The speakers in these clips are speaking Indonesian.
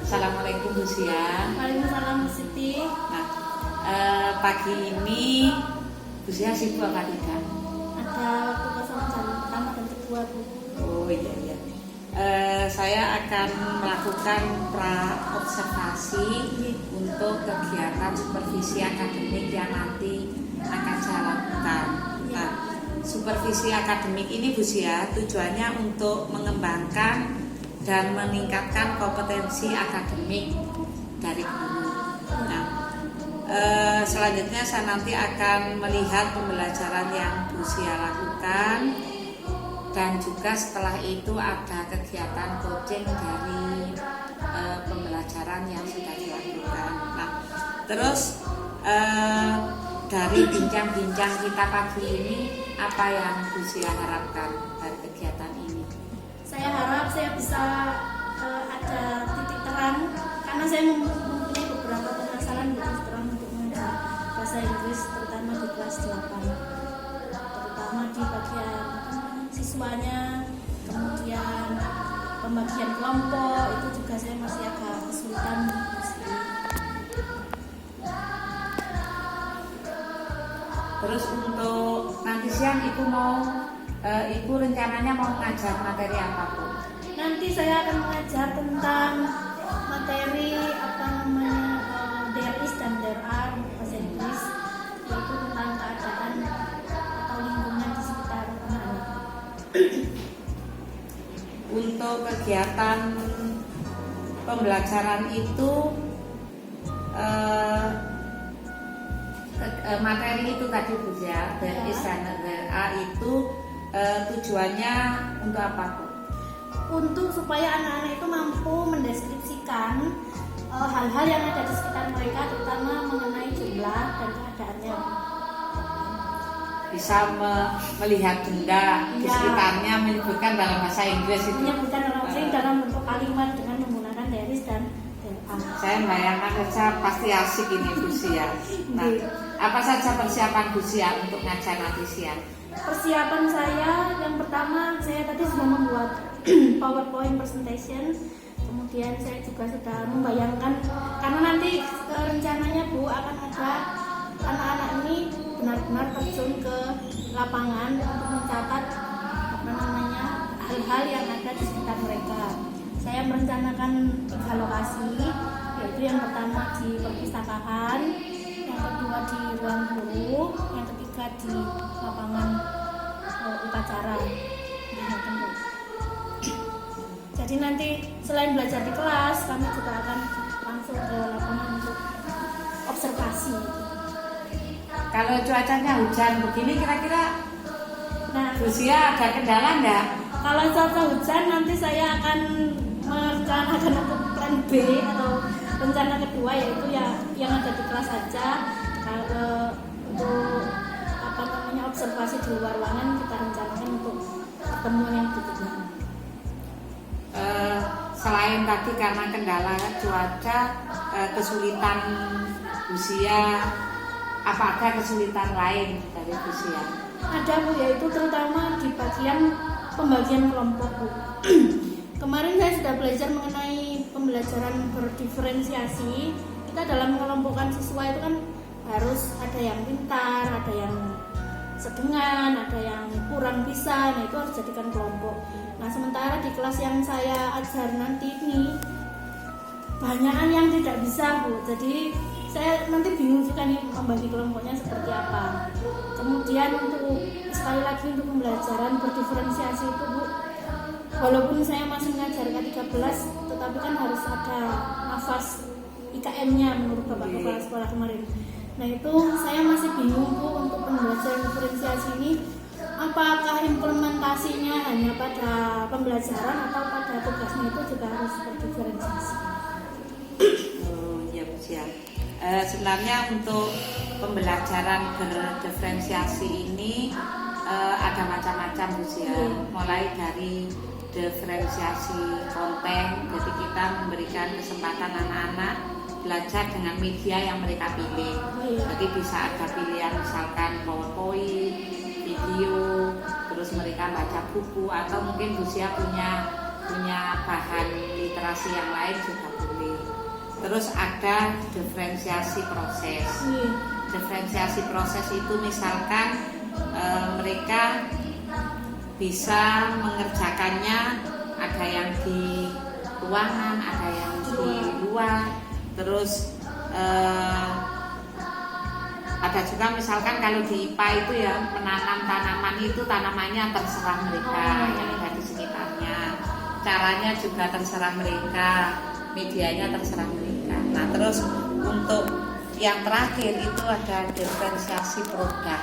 Assalamualaikum Bu Sia. Waalaikumsalam Bu Siti. Nah, pagi ini Bu Sia sibuk apa tidak? Ada waktu kosong jam pertama dan kedua Bu. Oh iya iya. Saya akan melakukan pra-observasi untuk kegiatan supervisi akademik yang nanti akan saya lakukan. Nah, supervisi akademik ini Bu Sia tujuannya untuk mengembangkan dan meningkatkan kompetensi akademik dari guru. Nah, selanjutnya saya nanti akan melihat pembelajaran yang Bu Sia lakukan, dan juga setelah itu ada kegiatan coaching dari pembelajaran yang sudah dilakukan. Nah, terus dari bincang-bincang kita pagi ini, apa yang Bu Sia harapkan dari kegiatan ini? Saya harap saya bisa ada titik terang, karena saya mempunyai beberapa permasalahan titik terang untuk mengajar bahasa Inggris, terutama di kelas 8, terutama di bagian siswanya, kemudian pembagian kelompok itu juga saya masih agak kesulitan. Terus untuk nanti siang Ibu rencananya mau ngajar materi apa Bu? Nanti saya akan mengajar tentang materi there is dan there are bahasa Inggris, yaitu tentang keadaan atau lingkungan di sekitar anak-anak. Untuk kegiatan pembelajaran itu materi itu tadi Bu ya, there is dan there are itu tujuannya untuk apa Bu? Untuk supaya anak-anak itu mampu mendeskripsikan hal-hal yang ada di sekitar mereka, terutama mengenai jumlah dan keadaannya. Bisa melihat benda di sekitarnya, menyebutkan dalam bahasa Inggris itu. Menyebutkan dalam bentuk kalimat dengan menggunakan there is dan there are. Saya bayangkan saja pasti asik ini Bu Sia. Nah, apa saja persiapan Bu Sia untuk ngajar nanti siang? Persiapan saya yang pertama, saya tadi sudah membuat PowerPoint presentation. Kemudian saya juga sudah membayangkan, karena nanti rencananya Bu akan ada anak-anak ini benar-benar terjun ke lapangan untuk mencatat hal-hal yang ada di sekitar mereka. Saya merencanakan 3 lokasi, yaitu yang pertama di perpustakaan, yang kedua di ruang guru, yang ketiga di lapangan upacara. Jadi nanti selain belajar di kelas, kami juga akan langsung ke lapangan untuk observasi. Kalau cuacanya hujan begini kira-kira Bu Sia ada kendala enggak? Kalau cuaca hujan nanti saya akan merencanakan untuk plan B atau rencana kedua, yaitu yang ada di kelas saja. Kalau untuk observasi di luar ruangan kita rencanakan untuk pertemuan yang berikutnya. Selain tadi karena kendala cuaca, kesulitan Bu Sia, apa ada kesulitan lain dari Bu Sia? Ada Bu, yaitu terutama di bagian pembagian kelompok Bu. Kemarin saya sudah belajar mengenai pembelajaran berdiferensiasi. Kita dalam mengelompokkan siswa itu kan harus ada yang pintar, ada yang sedengan, ada yang kurang bisa. Nah, itu harus jadikan kelompok. Nah, sementara di kelas yang saya ajar nanti ini banyakan yang tidak bisa Bu. Jadi saya nanti bingung juga nih membagi kelompoknya seperti apa. Kemudian untuk sekali lagi untuk pembelajaran berdiferensiasi itu Bu, walaupun saya masih mengajar K13, tetapi kan harus ada nafas IKM-nya menurut Bapak Kepala Sekolah kemarin. Nah, itu saya masih bingung Bu untuk pembelajaran diferensiasi ini, apakah implementasinya hanya pada pembelajaran atau pada tugasnya itu juga harus berdiferensiasi. Oh ya Bu Sia. Sebenarnya untuk pembelajaran berdiferensiasi ini ada macam-macam Bu Sia. Mulai dari diferensiasi konten, jadi kita memberikan kesempatan anak-anak belajar dengan media yang mereka pilih. Jadi bisa ada pilihan misalkan PowerPoint, video, terus mereka baca buku, atau mungkin Bu Sia punya punya bahan literasi yang lain juga boleh. Terus ada diferensiasi proses. Diferensiasi proses itu misalkan mereka bisa mengerjakannya, ada yang di ruangan, ada yang di luar. Terus ada juga misalkan kalau di IPA itu ya menanam tanaman itu tanamannya terserah mereka yang ada di sekitarnya. Caranya juga terserah mereka, medianya terserah mereka. Nah terus untuk yang terakhir itu ada diferensiasi produk.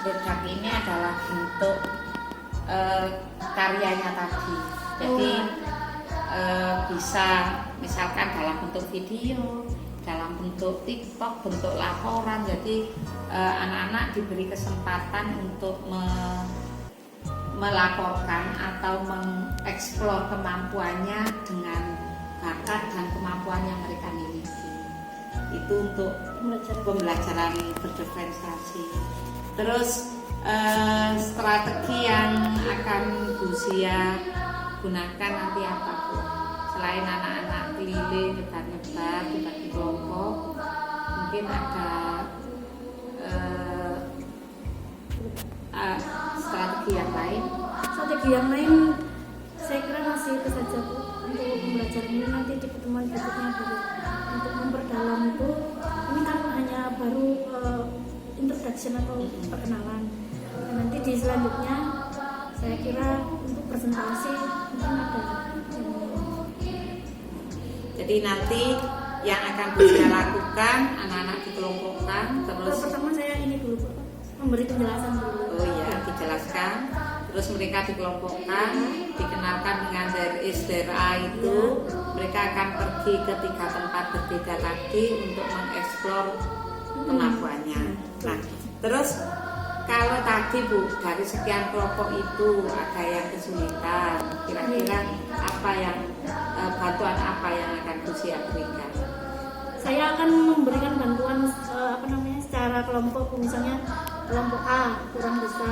Produk ini adalah bentuk karyanya tadi. Jadi bisa misalkan dalam bentuk video, dalam bentuk TikTok, bentuk laporan. Jadi anak-anak diberi kesempatan untuk melaporkan atau mengeksplor kemampuannya dengan bakat dan kemampuan yang mereka miliki. Itu untuk pembelajaran berdiferensiasi. Terus strategi yang akan Bu Zia gunakan nanti apa Bu? Selain anak-anak keliling nyebar-nyebar dibagi kelompok, mungkin ada strategi yang lain. Strategi yang lain saya kira masih itu saja Bu. Untuk pembelajaran ini nanti di pertemuan berikutnya Bu. Untuk memperdalam itu, ini kan hanya baru introduction atau perkenalan. Dan nanti di selanjutnya saya kira untuk presentasi mungkin ada. Jadi nanti yang akan bisa lakukan anak-anak dikelompokkan terus. Pertama saya ini dulu Bu, memberi penjelasan dulu. Oh iya, dijelaskan. Terus mereka dikelompokkan, dikenalkan dengan there is there are itu. Mereka akan pergi ke 3 tempat berbeda tadi untuk mengeksplor kemampuannya. Nah, terus kalau tadi Bu, dari sekian kelompok itu ada yang kesulitan, kira-kira apa yang bantuan apa yang akan Bu Zia berikan? Saya akan memberikan bantuan secara kelompok. Misalnya kelompok A kurang bisa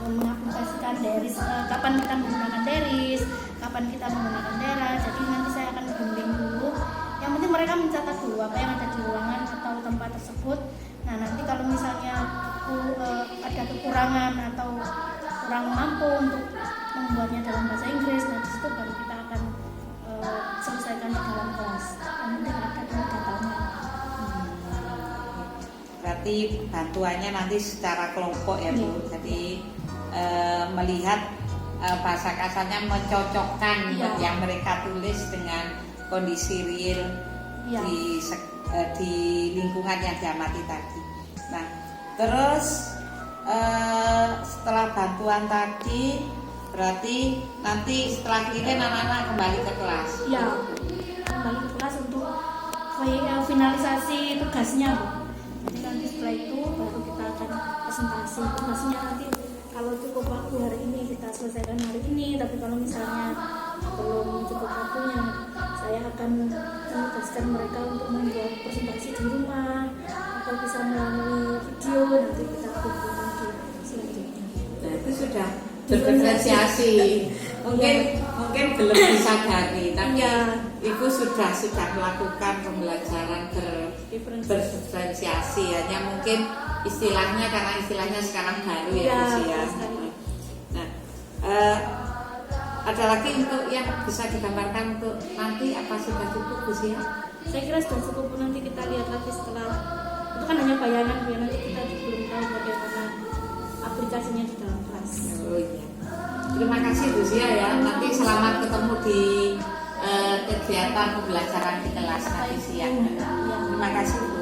mengaplikasikan deris, kapan kita menggunakan deris, kapan kita menggunakan dera. Jadi nanti saya akan bimbing dulu. Yang penting mereka mencatat dulu apa yang ada di ruangan atau tempat tersebut. Nah nanti kalau misalnya ada kekurangan atau kurang mampu untuk membuatnya dalam bahasa Inggris, nah disitu baru kita akan selesaikan di dalam kelas. Yang penting ada dulu datanya. Berarti bantuannya nanti secara kelompok ya Bu. Jadi melihat bahasa kasarnya mencocokkan yang mereka tulis dengan kondisi real di lingkungan yang diamati tadi. Nah, terus setelah bantuan tadi berarti nanti setelah ini anak-anak kembali ke kelas. Ya, kembali ke kelas untuk finalisasi tugasnya Bu. Jadi nanti setelah itu baru kita akan presentasi tugasnya. Nanti kalau cukup waktu hari ini kita selesaikan hari ini, tapi kalau misalnya belum cukup waktunya, saya akan menugaskan mereka untuk membuat presentasi di rumah atau bisa melalui video. Nanti kita bimbing lagi selanjutnya. Nah, itu sudah berdiferensiasi. Mungkin belum disadari, tapi Ibu sudah melakukan pembelajaran berdiferensiasi. Hanya mungkin istilahnya karena istilahnya sekarang baru ya Bu Zia. Nah, ada lagi untuk yang bisa digambarkan untuk nanti apa sudah cukup Bu Zia? Saya kira sudah cukup. Nanti kita lihat lagi setelah itu kan hanya bayangan biar nanti kita belum tahu bagaimana aplikasinya di dalam kelas. Oh iya. Terima kasih Bu Zia ya. Nanti selamat ketemu di kegiatan pembelajaran di kelas nanti siang. Terima kasih Bu.